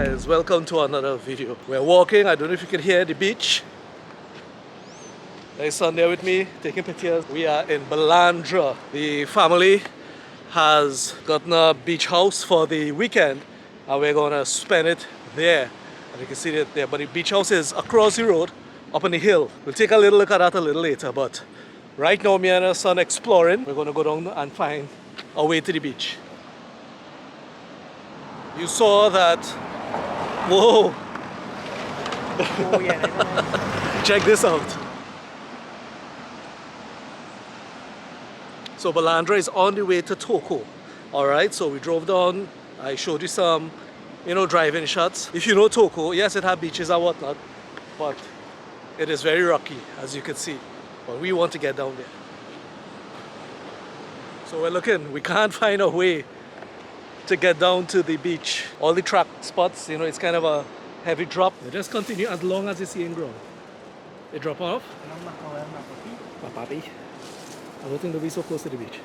guys, welcome to another video. We're walking, I don't know if you can hear the beach. There's son there with me taking pictures. We are in Balandra. The family has gotten a beach house for the weekend and we're gonna spend it there. And you can see it there, but the beach house is across the road up on the hill. We'll take a little look at that a little later, but right now me and our son exploring. We're gonna go down and find our way to the beach. You saw that. Whoa! Oh, yeah. Check this out. So Balandra is on the way to Toko. Alright, so we drove down. I showed you some, driving shots. If you know Toko, yes, it has beaches and whatnot, but it is very rocky, as you can see. But we want to get down there. So we're looking, we can't find a way to get down to the beach. All the track spots, it's kind of a heavy drop. You just continue as long as you see in ground. They drop off. Papi. I don't think they'll be so close to the beach.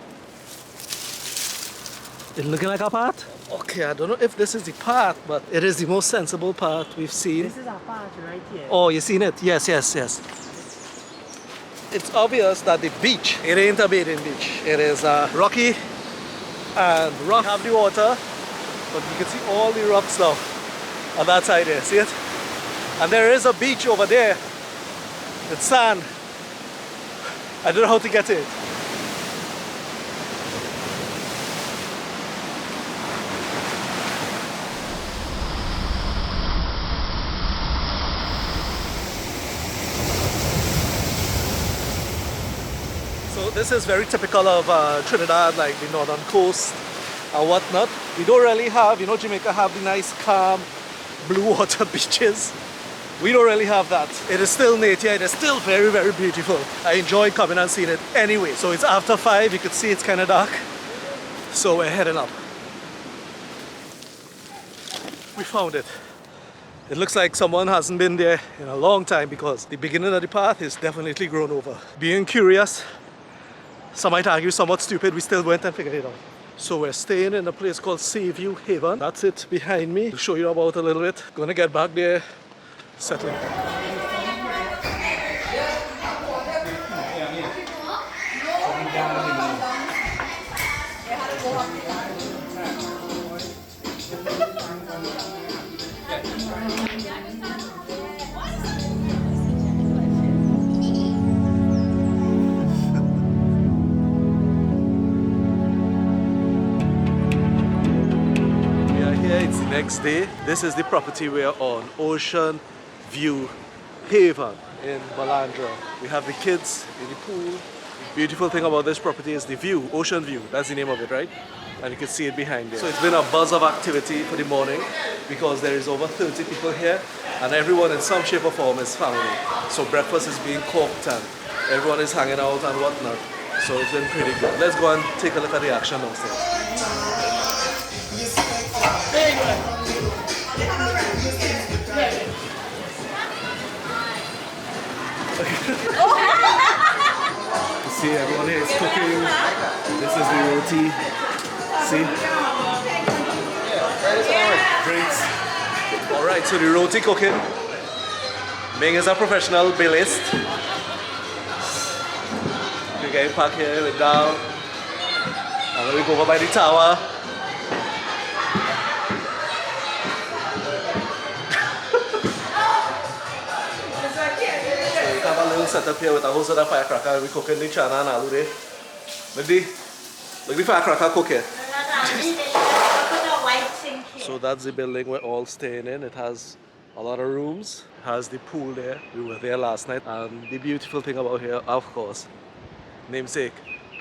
It's looking like a path? Okay, I don't know if this is the path, but it is the most sensible path we've seen. This is a path right here. Oh, you seen it? Yes. It's obvious that the beach, it ain't a bathing beach. It is rocky and rough. You have the water, but you can see all the rocks now on that side there. See it? And there is a beach over there. It's sand. I don't know how to get to it. So this is very typical of Trinidad, like the northern coast and whatnot. We don't really have, Jamaica have the nice calm blue water beaches. We don't really have that. It is still nature, it is still very, very beautiful. I enjoy coming and seeing it anyway. So it's after 5, you can see it's kind of dark. So we're heading up. We found it. It looks like someone hasn't been there in a long time because the beginning of the path is definitely grown over. Being curious, some might argue somewhat stupid, we still went and figured it out. So we're staying in a place called SEUBi Haven. That's it behind me. I'll show you about a little bit. Gonna get back there, settle. It's the next day. This is the property we're on, Ocean View Haven in Balandra. We have the kids in the pool. The beautiful thing about this property is the view, Ocean View. That's the name of it, right? And you can see it behind there. So it's been a buzz of activity for the morning because there is over 30 people here and everyone in some shape or form is family. So breakfast is being cooked and everyone is hanging out and whatnot. So it's been pretty good. Let's go and take a look at the action downstairs. You see, everyone here is cooking. This is the roti. See? Drinks. Alright, so the roti cooking. Ming is a professional billist. We're getting back here with Dal. And then we go over by the tower. Set up here with a whole set of firecracker. We're cooking the Channa and Aloo there. Look the firecracker cook here. So that's the building we're all staying in. It has a lot of rooms. It has the pool there. We were there last night. And the beautiful thing about here, of course, namesake,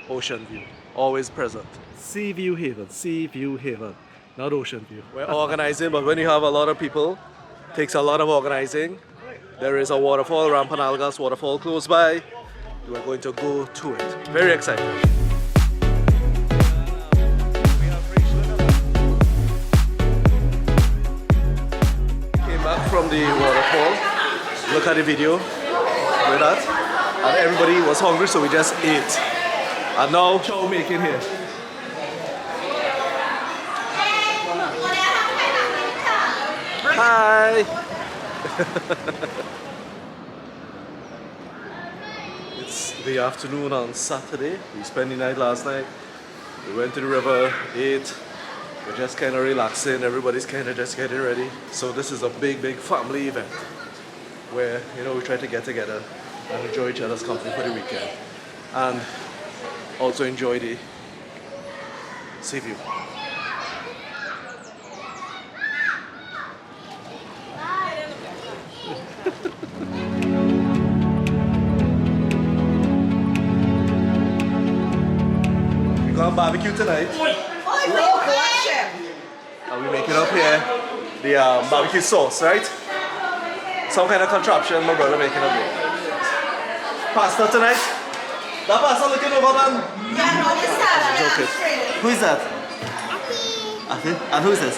Ocean View. Always present. SEUBi Haven, SEUBi Haven, not Ocean View. We're organizing, but when you have a lot of people, it takes a lot of organizing. There is a waterfall, Rampanalgas Waterfall close by. We're going to go to it. Very excited. Came back from the waterfall. Look at the video with that. And everybody was hungry, so we just ate. And now, chow making here. Hi! It's the afternoon on Saturday. We spent the night last night. We went to the river, ate. We're just kind of relaxing. Everybody's kind of just getting ready. So this is a big, big family event where, you know, we try to get together and enjoy each other's company for the weekend. And also enjoy the sea view. We're going to barbecue tonight. And we make it up here. The barbecue sauce, right? Some kind of contraption my brother making up here. Pasta tonight? That pasta looking over than? Yeah, no, this salad. Joking. Who is that? Afi. And who is this?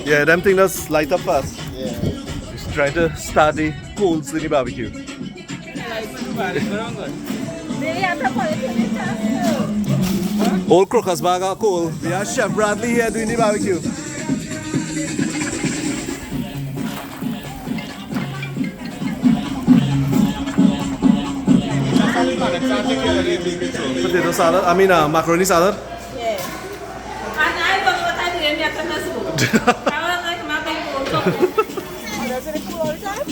Yeah, them thing that's light up fast. Yeah. Just trying to start the coals in the barbecue. Old Crocus bag of coal. We have Chef Bradley here doing the barbecue. Potato salad, I mean macaroni salad. Yeah. And I don't know what I did in the I was like, my baby will talk. Does it cool all the time?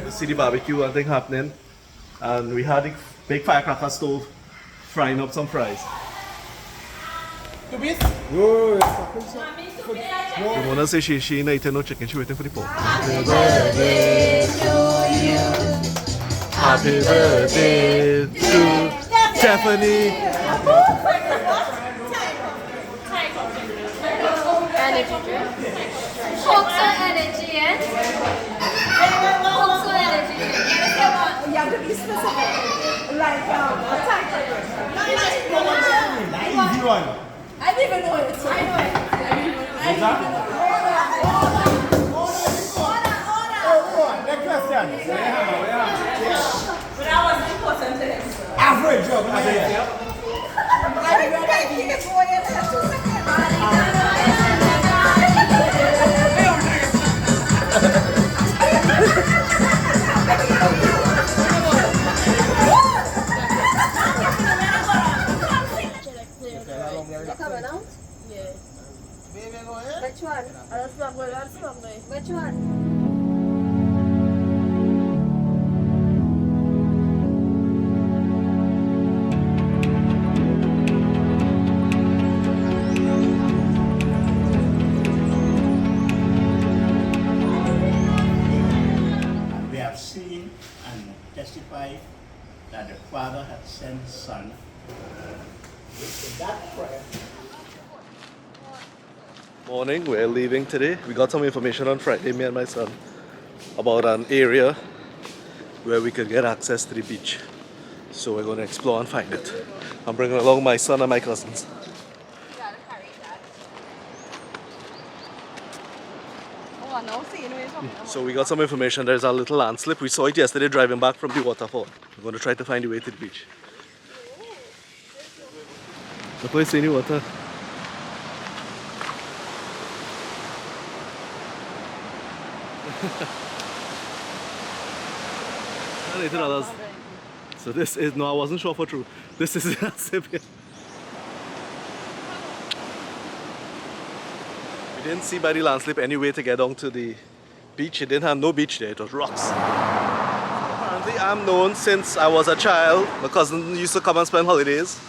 You see the barbecue and thing happening. And we had a big firecracker stove frying up some fries. The mother says she ain't eating no chicken, she waiting for the pork. Happy birthday to you. Happy birthday to Stephanie. Energy drink. Coke energy, yes? Coke energy drink. You have to be specific. Like, what type of Easy one. I didn't even know it. I know it. Next question. But I was important to him. Average job. I didn't keep it for you. Which one? Which one? We have seen and testified that the Father had sent His Son. With that prayer. Morning, we're leaving today. We got some information on Friday, me and my son, about an area where we could get access to the beach. So we're going to explore and find it. I'm bringing along my son and my cousins. So we got some information. There's a little landslip. We saw it yesterday driving back from the waterfall. We're going to try to find the way to the beach. The place in the water. $18. So this is, no, I wasn't sure for true. This is the landslip here. We didn't see by the landslip any way to get down to the beach. It didn't have no beach there, it was rocks. Apparently I'm known since I was a child. My cousin used to come and spend holidays.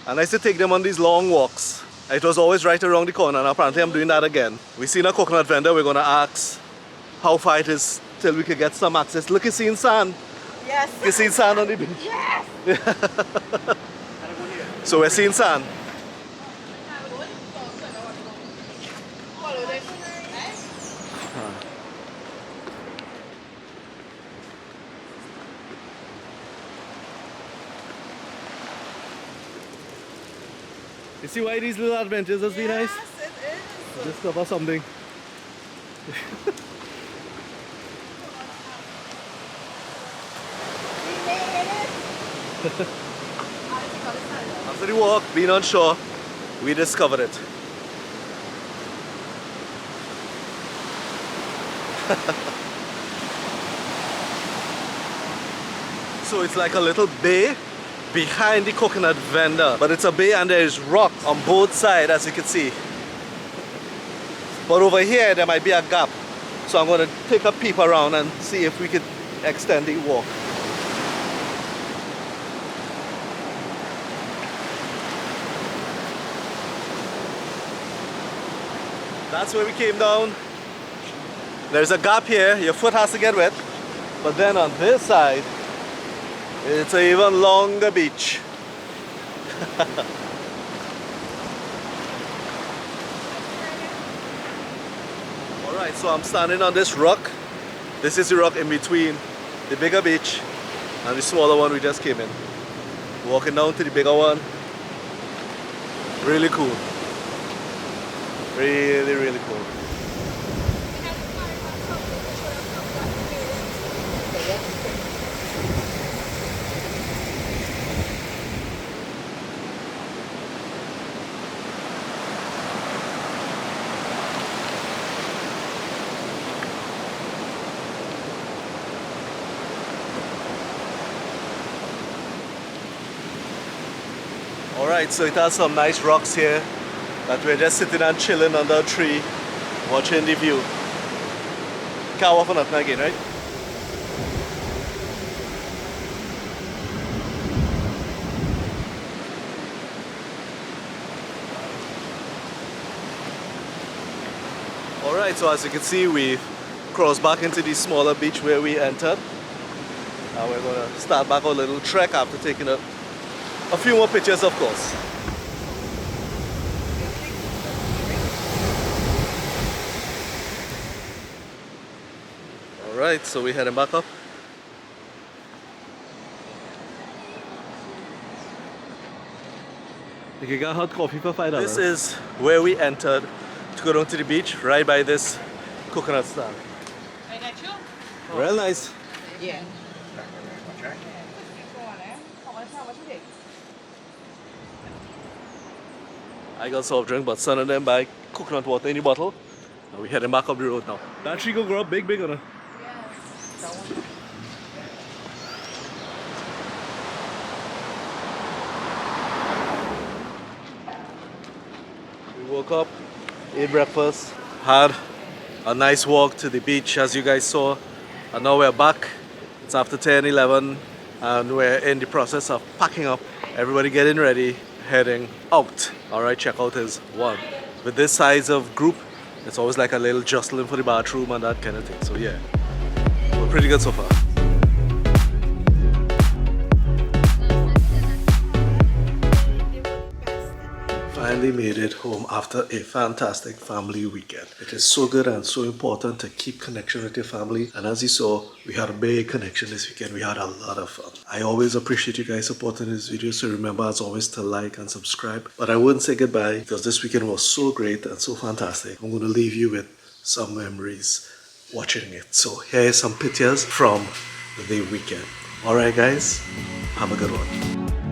And I used to take them on these long walks. It was always right around the corner, and apparently I'm doing that again. We seen a coconut vendor, we're gonna ask how far it is till we could get some access. Look, you seen sand? Yes. You seen sand on the beach? Yes. So we're seeing sand. You see why these little adventures has been nice? Yes, it is. Discover something. After the walk, being on shore, we discovered it. So it's like a little bay behind the coconut vendor, but it's a bay and there is rock on both sides, as you can see. But over here there might be a gap, so I'm going to take a peep around and see if we could extend the walk. That's where we came down. There's a gap here, your foot has to get wet, but then on this side it's an even longer beach. Alright, so I'm standing on this rock. This is the rock in between the bigger beach and the smaller one we just came in. Walking down to the bigger one. Really cool. Really, really cool. Alright, so it has some nice rocks here that we're just sitting and chilling under a tree, watching the view. Can't walk for nothing again, right? Alright, so as you can see, we've crossed back into the smaller beach where we entered. And we're going to start back our little trek after taking a few more pictures, of course. Alright, so we're heading back up. You can get hot coffee for $5. This is where we entered to go down to the beach, right by this coconut stand. Real nice. Yeah. I got soft drink, but some of them buy coconut water in the bottle. And we're heading back up the road now. That tree go grow up big, on it. We woke up, ate breakfast, had a nice walk to the beach as you guys saw. And now we're back. It's after 10, 11 and we're in the process of packing up. Everybody getting ready, heading out. Alright, checkout is 1. With this size of group, it's always like a little jostling for the bathroom and that kind of thing. So yeah, we're pretty good so far. Finally made it home after a fantastic family weekend. It is so good and so important to keep connection with your family. And as you saw, we had a big connection this weekend. We had a lot of fun. I always appreciate you guys supporting this video. So remember, as always, to like and subscribe. But I wouldn't say goodbye because this weekend was so great and so fantastic. I'm going to leave you with some memories watching it. So here are some pictures from the weekend. Alright guys, have a good one.